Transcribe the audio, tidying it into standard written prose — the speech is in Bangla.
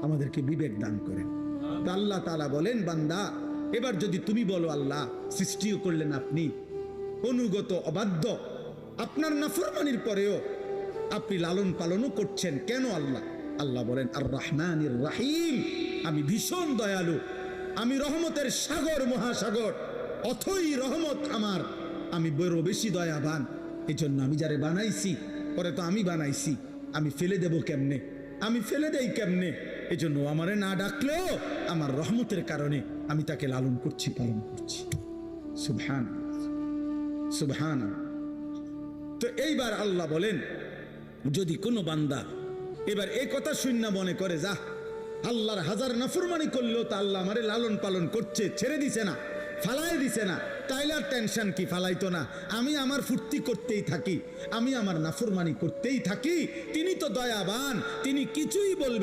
আমাদেরকে বিবেক দান করেন। তো আল্লাহ তাআলা বলেন, বান্দা এবার যদি তুমি বলো আল্লাহ সৃষ্টিও করলেন আপনি, অনুগত অবাধ্য, আপনার নাফরমানির পরেও আপনি লালন পালনও করছেন কেন আল্লাহ? আল্লাহ বলেন আর রহমানির রাহিম, আমি ভীষণ দয়ালু, আমি রহমতের সাগর মহাসাগর, অথই রহমত আমার, আমি বড় বেশি দয়াবান। এই জন্য আমি যারে বানাইছি, পরে তো আমি বানাইছি, আমি ফেলে দেব কেমনে, আমি ফেলে দেই কেমনে? এই জন্য আমারে না ডাকলেও আমার রহমতের কারণে আমি তাকে লালন করছি, পালন করছি। সুবহান সুবহান। তো এইবার আল্লাহ বলেন, যদি কোনো বান্দা এবার এই কথা শূন্য মনে করে, যা আল্লাহর হাজার নাফরমানি করলেও তা আল্লাহ আমারে লালন পালন করছে, ছেড়ে দিছে না, ফালাই দিছে না, তাইলে আর টেনশন কি, ফালাইতো না, আমি আমার ফুর্তি করতেই থাকি, আমি আমার নাফরমানি করতেই থাকি, তিনি তো দয়াবান, তিনি কিছুই বলবেন